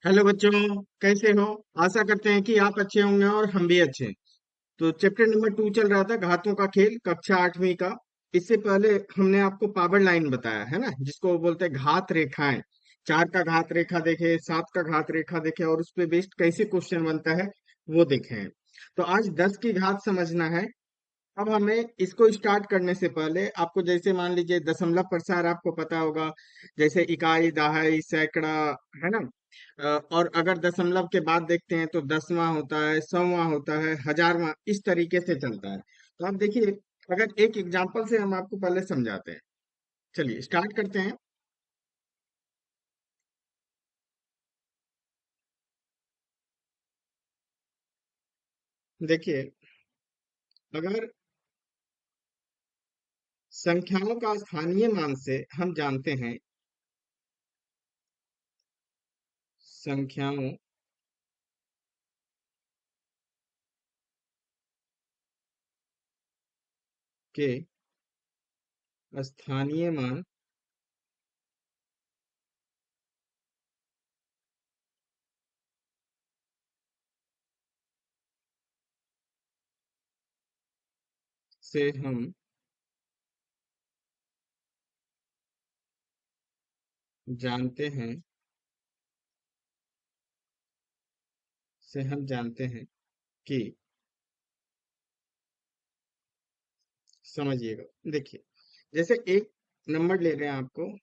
Hello बच्चों, कैसे हो? आशा करते हैं कि आप अच्छे होंगे और हम भी अच्छे हैं। तो चैप्टर नंबर 2 चल रहा था, घातों का खेल, कक्षा 8वीं का। इससे पहले हमने आपको पावर लाइन बताया है ना, जिसको वो बोलते हैं घात रेखाएं। 4 का घात रेखा देखे, 7 का घात रेखा देखे और उस पे बेस्ड कैसे क्वेश्चन बनता है वो देखे हैं। तो आज 10 की घात समझना है। अब हमें इसको स्टार्ट करने से पहले आपको, जैसे मान लीजिए दशमलव प्रसार आपको पता होगा, जैसे इकाई, दहाई, सैकड़ा, है ना। और अगर दशमलव के बाद देखते हैं तो दसवां होता है, सौवां होता है, हजारवां, इस तरीके से चलता है। तो आप देखिए, अगर एक एग्जांपल से हम आपको पहले समझाते हैं। चलिए स्टार्ट करते हैं। देखिए, अगर संख्याओं का स्थानीय मान से हम जानते हैं, संख्याओं के स्थानीय मान से हम जानते हैं, कि, समझिएगा, देखिए, जैसे एक नंबर ले रहे हैं आपको,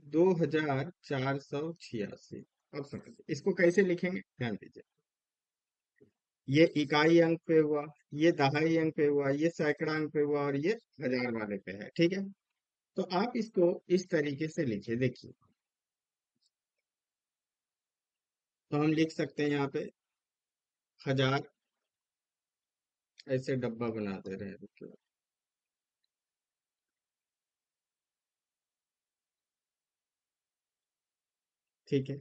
2486। अब समझिए इसको कैसे लिखेंगे, ध्यान दीजिए। ये इकाई अंक पे हुआ, ये दहाई अंक पे हुआ, ये सैकड़ा अंक पे हुआ और ये हजार वाले पे है, ठीक है। तो आप इसको इस तरीके से लिखिए, देखिए। तो हम लिख सकते हैं यहाँ पे हजार, ऐसे डब्बा बना दे रहे हैं, देखिए। ठीक है,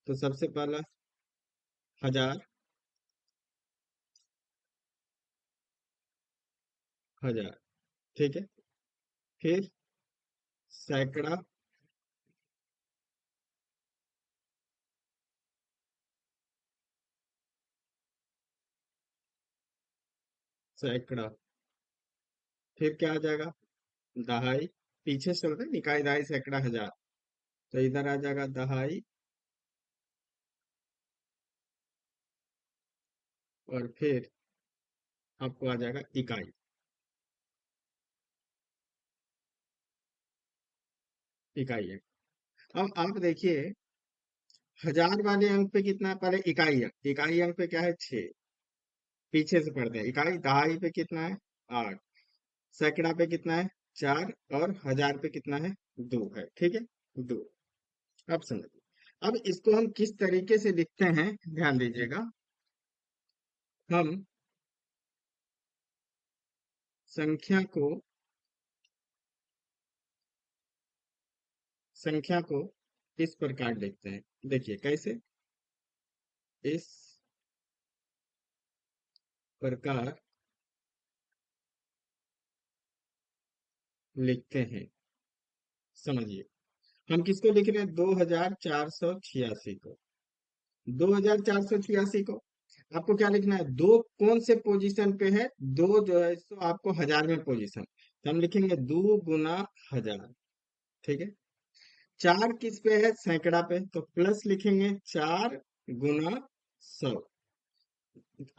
तो सबसे पहला हजार, हजार, ठीक है। फिर सैकड़ा, सैकड़ा। फिर क्या आ जाएगा, दहाई। पीछे से चलते हैं, इकाई, दहाई, सैकड़ा, हजार। तो इधर आ जाएगा दहाई, और फिर आपको आ जाएगा इकाई, इकाई है। अब आप देखिए, हजार वाले अंक पे कितना है, पहले इकाई अंक पे क्या है, 6। पीछे से पढ़ते हैं, इकाई, दहाई पे कितना है, 8। सैकड़ा पे कितना है, 4। और हजार पे कितना है, 2 है, ठीक है, 2। अब समझिए, अब इसको हम किस तरीके से लिखते हैं, ध्यान दीजिएगा। हम संख्या को संख्या को इस प्रकार लिखते हैं, देखिए कैसे, इस प्रकार लिखते हैं। समझिए, हम किसको लिख रहे हैं, 2486 को। 2486 को आपको क्या लिखना है, दो कौन से पोजीशन पे है, दो जो है सो आपको हजार में पोजीशन, तो हम लिखेंगे 2 गुना 1000, ठीक है। चार किस पे है, सैकड़ा पे, तो प्लस लिखेंगे 4 गुना 100।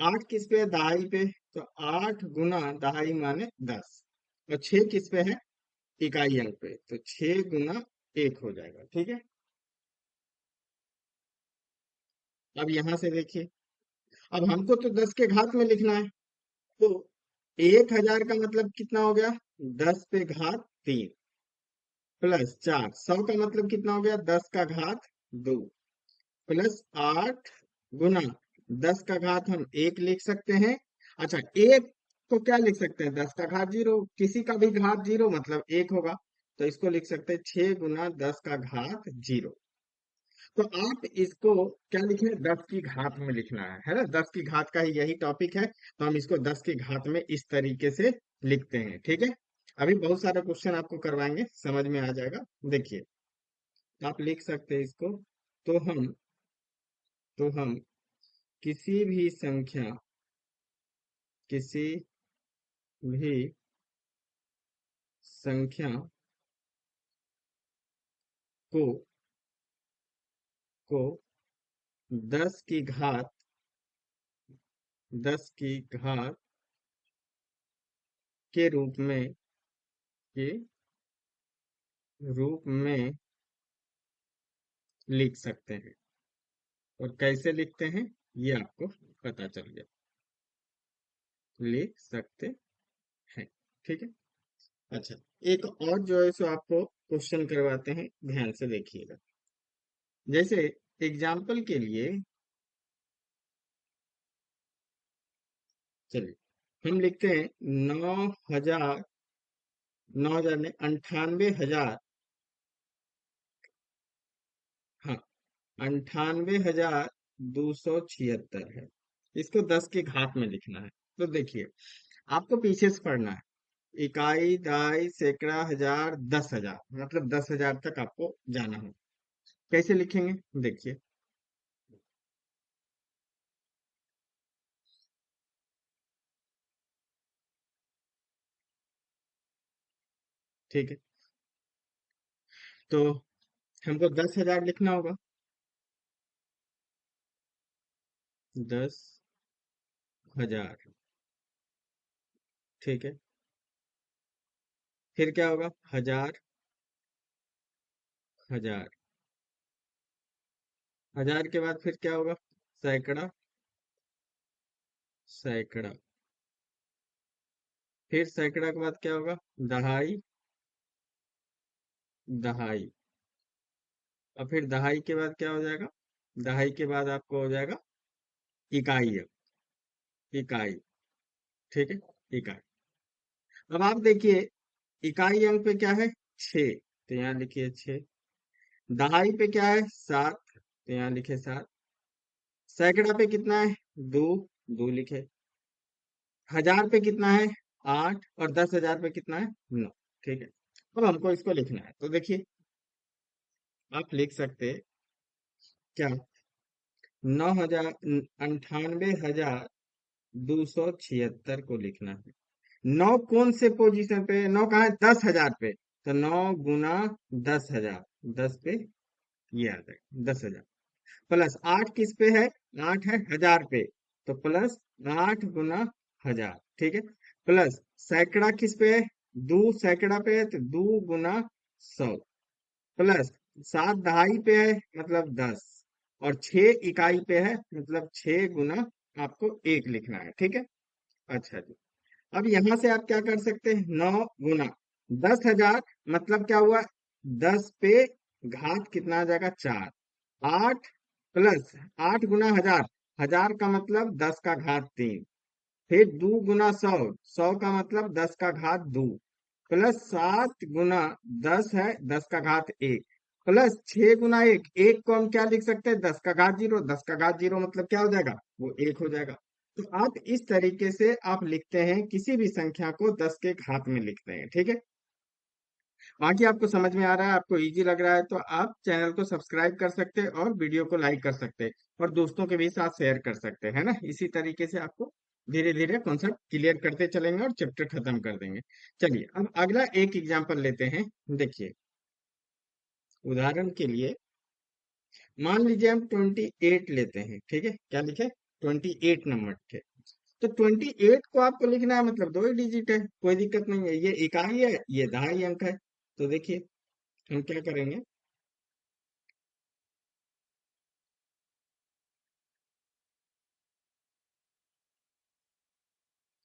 8 किस पे है, दहाई पे, तो 8 गुना 10 माने 10। और 6 किस पे है, इकाई अंक पे, तो 6 गुना 1 हो जाएगा, ठीक है। अब यहां से देखिए, अब हमको तो 10 के घात में लिखना है। तो 1000 का मतलब कितना हो गया, 10 पे घात 3, प्लस 4। 100 का मतलब कितना हो गया, 10 का घात 2, प्लस 8 गुना 10 का घात हम 1 लिख सकते हैं। अच्छा, एक को क्या लिख सकते हैं, 10 का घात 0, किसी का भी घात 0 मतलब 1 होगा। तो इसको लिख सकते हैं 6 गुना 10 का घात 0। तो आप इसको क्या लिखें, 10 की घात में लिखना है ना, 10 की घात का ही यही टॉपिक है। तो हम इसको 10 की घात में इस तरीके से लिखते हैं, ठीक है। अभी बहुत सारे क्वेश्चन आपको करवाएंगे, समझ में आ जाएगा। देखिए, आप लिख सकते हैं इसको तो हम तो हम किसी भी संख्या किसी भी संख्या को को 10 की घात 10 की घात के के रूप में लिख सकते हैं। और कैसे लिखते हैं ये आपको पता चल गया, लिख सकते हैं। ठीक है। अच्छा, एक और जो है सो आपको क्वेश्चन करवाते हैं, ध्यान से देखिएगा। जैसे एग्जाम्पल के लिए चलिए हम लिखते हैं 9,000, 9,000 ने 98,000, हाँ 98,276 है। इसको 10 की घात में लिखना है। तो देखिए आपको पीछे से पढ़ना है, इकाई, दहाई, सैकड़ा, हजार, 10,000, मतलब 10,000 तक आपको जाना है। कैसे लिखेंगे देखिए। ठीक है, तो हमको 10,000 लिखना होगा। 10,000, ठीक है। फिर क्या होगा, हजार, हजार, हजार के बाद फिर क्या होगा, सैकड़ा, सैकड़ा, फिर सैकड़ा के बाद क्या होगा, दहाई, दहाई, और फिर दहाई के बाद क्या हो जाएगा, दहाई के बाद आपको हो जाएगा इकाई, इकाई, ठीक है, इकाई। अब आप देखिए इकाई अंक पे क्या है, 6, तो यहाँ लिखिए 6। दहाई पे क्या है, 7, तो यहाँ लिखे 7। सैकड़ा पे कितना है, 2, 2 लिखे। हजार पे कितना है, 8, और 10,000 पे कितना है, 9। ठीक है, अब हमको इसको लिखना है। तो देखिए आप लिख सकते हैं क्या, 98,276 को लिखना है। 9 कौन से पोजीशन पे है, 9 कहाँ है, 10,000 पे। तो 9 गुना 10,000, 10 पे ये आ जाएगा 10,000, प्लस 8 किस पे है, 8 है हजार पे, तो प्लस 8 गुना हजार, ठीक है। प्लस सैकड़ा किस पे है, 2 सैकड़ा पे है, तो 2 गुना 100, प्लस 7 दहाई पे है मतलब 10, और 6 इकाई पे है मतलब 6 गुना आपको 1 लिखना है। ठीक है। अच्छा जी, अब यहां से आप क्या कर सकते हैं, 9 गुना 10,000, मतलब क्या हुआ, 10 पे घात कितना आ जाएगा, 4, 8, प्लस 8 गुना हजार, हजार का मतलब 10 का घात 3, फिर 2 गुना 100, 100 का मतलब 10 का घात 2, प्लस 7 गुना 10 है 10 का घात 1, प्लस 6 गुना 1, 1 को हम क्या लिख सकते हैं, 10 का घात 0, 10 का घात 0 मतलब क्या हो जाएगा, वो 1 हो जाएगा। तो आप इस तरीके से आप लिखते हैं, किसी भी संख्या को 10 के घात में लिखते हैं। ठीक है, बाकी आपको समझ में आ रहा है, आपको इजी लग रहा है, तो आप चैनल को सब्सक्राइब कर सकते हैं और वीडियो को लाइक कर सकते हैं, और दोस्तों के भी साथ शेयर कर सकते हैं, है ना। इसी तरीके से आपको धीरे धीरे कॉन्सेप्ट क्लियर करते चलेंगे और चैप्टर खत्म कर देंगे। चलिए अब अगला एक एग्जांपल लेते हैं। देखिए उदाहरण के लिए मान लीजिए हम 28 लेते हैं, ठीक है, क्या लिखे, 28 नंबर थे। तो 28 को आपको लिखना है, मतलब दो ही डिजिट है, कोई दिक्कत नहीं है, ये इकाई है, ये दहाई अंक है। तो देखिए हम क्या करेंगे,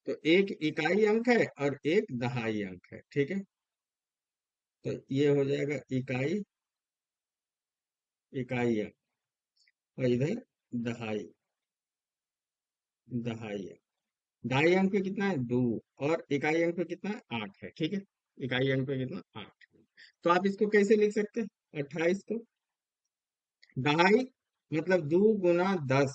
तो एक इकाई अंक है और एक दहाई अंक है, ठीक है। तो ये हो जाएगा इकाई, इकाई अंक, और इधर दहाई, दहाई अंक। ढाई अंक पे कितना है, 2, और इकाई अंक पे कितना है, 8 है, ठीक है। इकाई अंक पे कितना, 8। तो आप इसको कैसे लिख सकते हैं, 28 को दहाई, मतलब 2 गुना 10,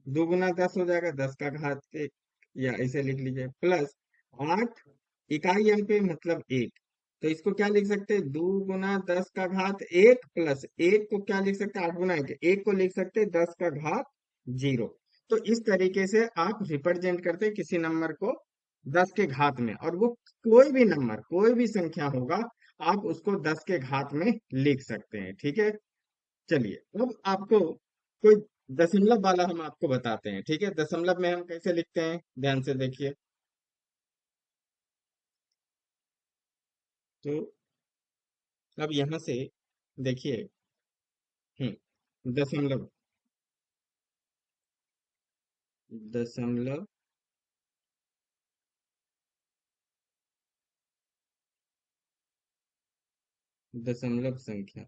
2 गुना 10 हो जाएगा 10 का घात 1, या ऐसे लिख लीजिए, प्लस 8 इकाई अंक पे मतलब 1, तो इसको क्या लिख सकते हैं, 2 गुना 10 का घात 1 प्लस एक को क्या लिख सकते हैं, 8 गुना 1, एक को लिख सकते हैं 10 का घात 0। तो इस तरीके से आप रिप्रेजेंट करते हैं किसी नंबर को 10 के घात में, और वो कोई भी नंबर, कोई भी संख्या होगा, आप उसको 10 के घात में लिख सकते हैं। ठीक है, चलिए अब आपको कोई दशमलव वाला हम आपको बताते हैं। ठीक है, दशमलव में हम कैसे लिखते हैं, ध्यान से देखिए। तो अब यहाँ से देखिए, दशमलव, दशमलव, दशमलव संख्या,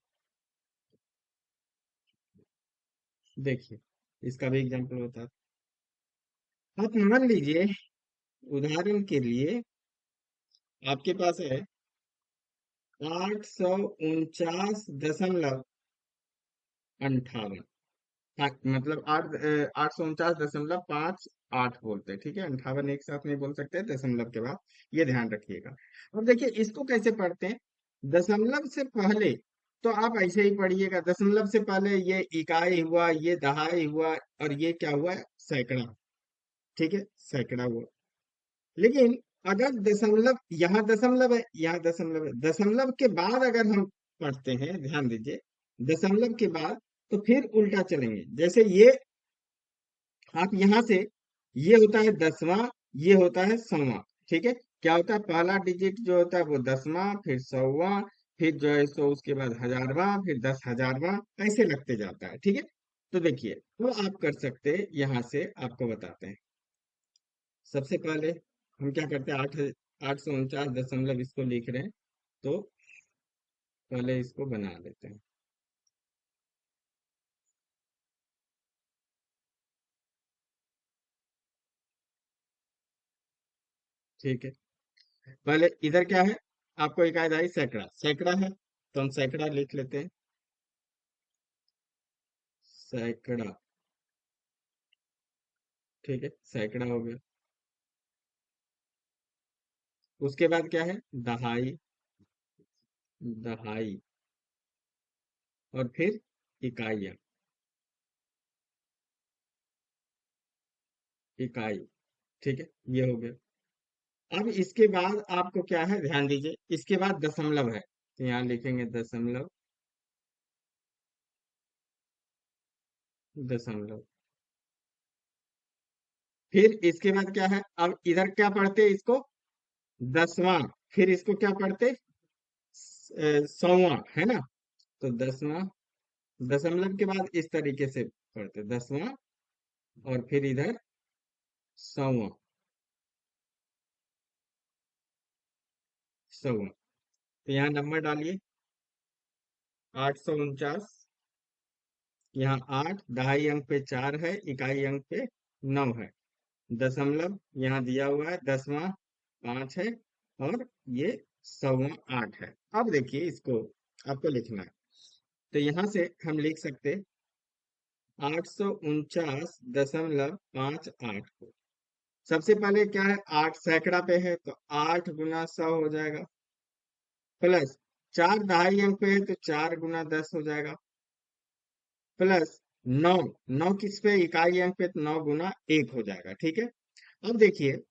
देखिए इसका भी एग्जांपल बता। आप मान लीजिए, उदाहरण के लिए आपके पास है 849.58, मतलब 849.58 बोलते हैं। ठीक है, 58 एक साथ नहीं बोल सकते दशमलव के बाद, ये ध्यान रखिएगा। अब देखिए इसको कैसे पढ़ते हैं, दशमलव से पहले तो आप ऐसे ही पढ़िएगा, दशमलव से पहले ये इकाई हुआ, ये दहाई हुआ, और ये क्या हुआ, सैकड़ा। ठीक है, सैकड़ा हुआ। लेकिन अगर दशमलव, यहाँ दशमलव है, यहाँ दशमलव है, दशमलव के बाद अगर हम पढ़ते हैं, ध्यान दीजिए, दशमलव के बाद तो फिर उल्टा चलेंगे। जैसे ये आप यहाँ से, ये होता है 10वां, ये होता है 100वां। ठीक है, क्या होता है, पहला डिजिट जो होता है वो 10वां, फिर 100वां, फिर जो है सो उसके बाद 1000वां, फिर 10,000वां, ऐसे लगते जाता है। ठीक है, तो देखिए वो आप कर सकते हैं, यहाँ से आपको बताते हैं। सबसे पहले हम क्या करते हैं, 849 इसको लिख रहे हैं, तो पहले इसको बना लेते हैं। ठीक है, पहले इधर क्या है, आपको एक आया सैकड़ा, सैकड़ा है, तो हम सैकड़ा लिख लेते हैं, सैकड़ा। ठीक है, सैकड़ा हो गया। उसके बाद क्या है, दहाई, दहाई, और फिर इकाइयां, इकाई। ठीक है, ये हो गया। अब इसके बाद आपको क्या है, ध्यान दीजिए, इसके बाद दशमलव है, तो यहाँ लिखेंगे दशमलव, दशमलव। फिर इसके बाद क्या है, अब इधर क्या पढ़ते हैं इसको, 10वां, फिर इसको क्या पढ़ते, 100वां, है ना। तो 10वां, दशमलव के बाद इस तरीके से पढ़ते, 10वां, और फिर इधर 100वां, 100वां। तो यहाँ नंबर डालिए, 849, यहाँ 8, दहाई अंक पे 4 है, इकाई अंक पे 9 है, दशमलव यहाँ दिया हुआ है, 10वां 5 है, और ये 100वां 8 है। अब देखिए इसको आपको लिखना है, तो यहाँ से हम लिख सकते 849.58 को। सबसे पहले क्या है, 8 सैकड़ा पे है, तो 8 गुना 100 हो जाएगा, प्लस 4 दहाई अंक पे है, तो 4 गुना 10 हो जाएगा, प्लस 9, 9 किस पे, इकाई अंक पे, तो 9 गुना 1 हो जाएगा। ठीक है, अब देखिए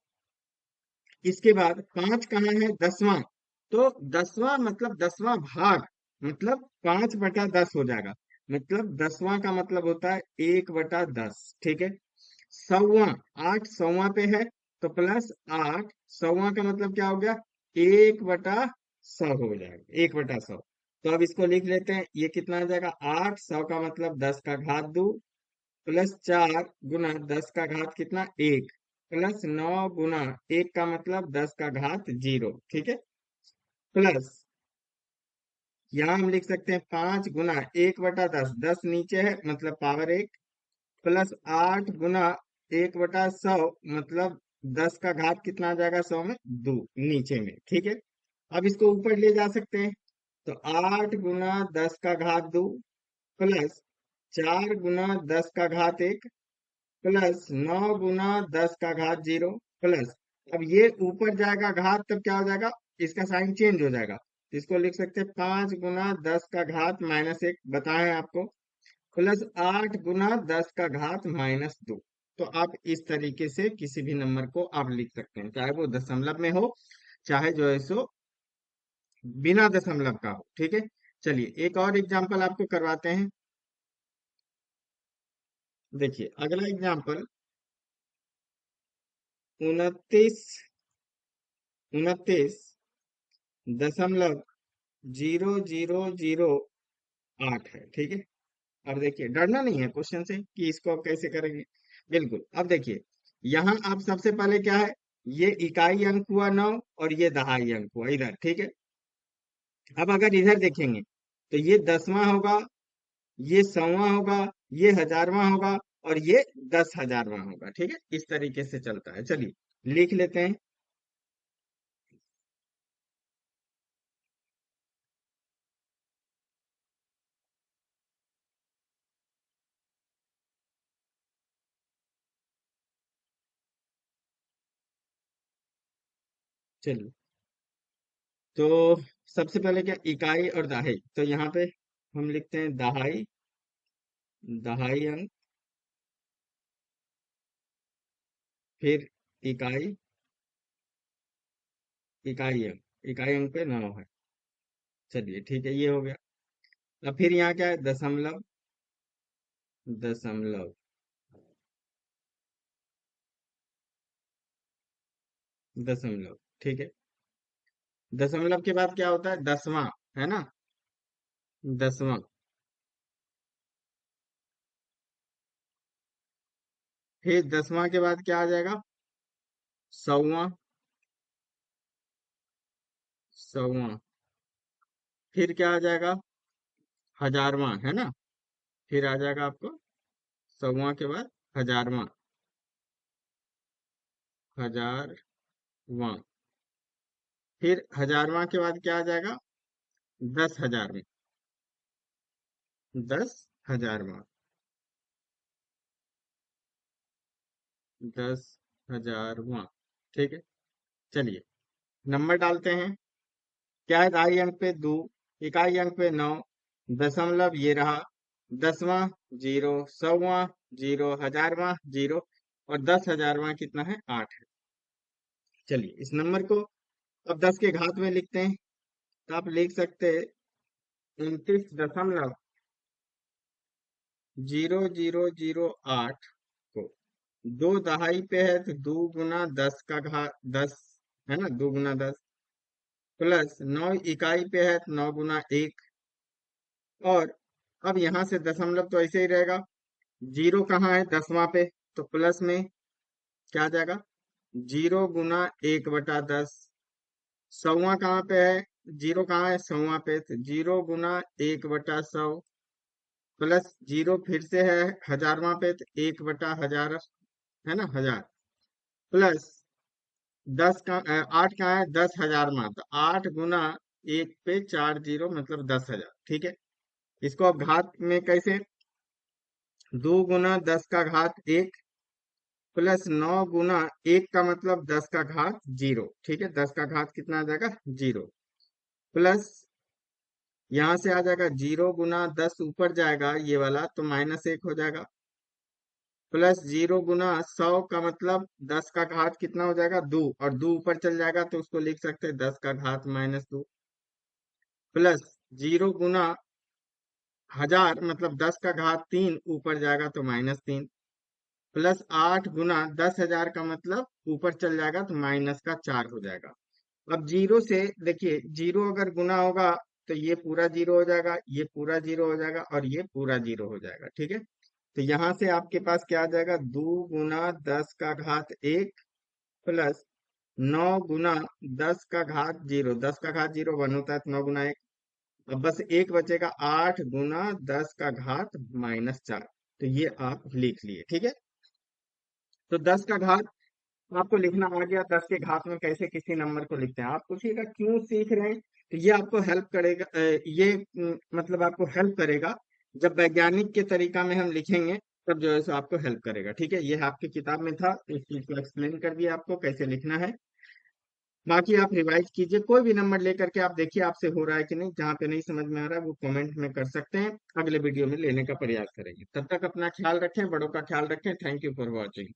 इसके बाद 5 कहाँ है, 10वां, तो 10वां मतलब 10वां भाग, मतलब 5/10 हो जाएगा, मतलब 10वां का मतलब होता है 1/10। ठीक है, 100वां, 8 100वां पे है, तो प्लस 8, 100वां का मतलब क्या हो गया, 1/100 हो जाएगा, 1/100। तो अब इसको लिख लेते हैं, ये कितना आ जाएगा, 8, 100 का मतलब 10 का घात 2, प्लस 4 गुना 10 का घात कितना, 1, प्लस 9 गुना 1 का मतलब 10 का घात 0। ठीक है, प्लस यहाँ हम लिख सकते हैं 5 गुना 1/10, 10 नीचे है मतलब पावर 1, प्लस 8 गुना 1/100, मतलब 10 का घात कितना आ जाएगा 100 में, 2 नीचे में। ठीक है, अब इसको ऊपर ले जा सकते हैं, तो 8 गुना 10 का घात 2, प्लस 4 गुना 10 का घात 1, प्लस 9 गुना 10 का घात 0, प्लस, अब ये ऊपर जाएगा घात, तब क्या हो जाएगा, इसका साइन चेंज हो जाएगा, इसको लिख सकते हैं 5 गुना 10 का घात -1 बताएं आपको, प्लस 8 गुना 10 का घात -2। तो आप इस तरीके से किसी भी नंबर को आप लिख सकते हैं, चाहे वो दशमलव में हो, चाहे जो है सो बिना दशमलव का हो। ठीक है, चलिए एक और एग्जांपल आपको करवाते हैं। देखिए अगला एग्जांपल, 29.00008 है। ठीक है, अब देखिए डरना नहीं है क्वेश्चन से कि इसको आप कैसे करेंगे। बिल्कुल, अब देखिए यहाँ आप सबसे पहले क्या है, ये इकाई अंक हुआ 9 और ये दहाई अंक हुआ इधर। ठीक है, अब अगर इधर देखेंगे तो ये 10वां होगा, ये 100वां होगा, ये 1000वां होगा और ये 10,000वां होगा। ठीक है, इस तरीके से चलता है। चलिए लिख लेते हैं। चलिए, तो सबसे पहले क्या, इकाई और दहाई, तो यहाँ पे हम लिखते हैं दहाई, दहाई अंक, फिर इकाई, इकाई अंक पे 9 है। चलिए ठीक है, ये हो गया। अब फिर यहाँ क्या है, दशमलव, दशमलव, दशमलव। ठीक है, दशमलव के बाद क्या होता है, 10वां, है ना, 10वां। फिर 10वां के बाद क्या आ जाएगा, 100वां, 100वां। फिर क्या आ जाएगा, 1000वां, है ना। फिर आ जाएगा आपको 100वां के बाद 1000वां, 1000वां। फिर 1000वां के बाद क्या आ जाएगा, 10,000वां, 10,000वां, 10,000वां। ठीक है, चलिए नंबर डालते हैं। क्या है, दहाई अंक पे 2, इकाई अंक पे 9, दशमलव ये रहा, 10वां 0, 100वां 0, 1000वां 0 और 10,000वां कितना है, 8 है। चलिए इस नंबर को अब 10 के घात में लिखते हैं। तो आप लिख सकते हैं 29.00008 को, दो दहाई पे है तो 2 गुना 10 का घात 10, है ना, 2 गुना 10, प्लस 9 इकाई पे है तो 9 गुना 1। और अब यहाँ से दशमलव तो ऐसे ही रहेगा, जीरो कहाँ है, 10वां पे, तो प्लस में क्या आ जाएगा, 0 गुना 1/10। 100वां कहाँ पे है, जीरो कहाँ है, 100वां पे, तो 0 गुना 1/100, प्लस जीरो फिर से है 1000वां पे, तो 1/1000, है ना, 1000, प्लस 8 कहाँ है, 10,000वां, तो 8 गुना 1 पे 4 जीरो मतलब 10,000। ठीक है, इसको अब घात में कैसे, 2 गुना 10 का घात 1 प्लस 9 गुना 1 का मतलब 10 का घात 0। ठीक है, 10 का घात कितना आ जाएगा, 0, प्लस यहाँ से आ जाएगा 0 गुना 10 ऊपर जाएगा ये वाला तो -1 हो जाएगा, प्लस 0 गुना 100 का मतलब 10 का घात कितना हो जाएगा, 2, और 2 ऊपर चल जाएगा तो उसको लिख सकते हैं 10 का घात -2, प्लस 0 गुना 1000 मतलब 10 का घात 3 ऊपर जाएगा तो -3, प्लस 8 गुना 10,000 का मतलब ऊपर चल जाएगा तो -4 हो जाएगा। अब जीरो से देखिए, जीरो अगर गुना होगा तो ये पूरा जीरो हो जाएगा, ये पूरा जीरो हो जाएगा और ये पूरा जीरो हो जाएगा। ठीक है, तो यहाँ से आपके पास क्या आ जाएगा, 2 गुना 10 का घात 1 प्लस 9 गुना 10 का घात 0, 10 का घात 0 1 होता है तो 9 गुना 1, अब बस एक बचेगा, 8 गुना 10 का घात -4। तो ये आप लिख लिए। ठीक है, तो 10 का घात आपको लिखना आ गया, 10 के घात में कैसे किसी नंबर को लिखते हैं। आप पूछिएगा क्यों सीख रहे हैं, तो ये आपको हेल्प करेगा, ये मतलब आपको हेल्प करेगा जब वैज्ञानिक के तरीका में हम लिखेंगे, तब जो है सो आपको हेल्प करेगा। ठीक है, ये आपकी किताब में था, इस चीज को एक्सप्लेन कर दिया आपको कैसे लिखना है। बाकी आप रिवाइज कीजिए, कोई भी नंबर लेकर के आप देखिए आपसे हो रहा है कि नहीं। जहाँ पे नहीं समझ में आ रहा है वो कमेंट में कर सकते हैं, अगले वीडियो में लेने का प्रयास करेंगे। तब तक अपना ख्याल रखें, बड़ों का ख्याल रखें। Thank you for watching.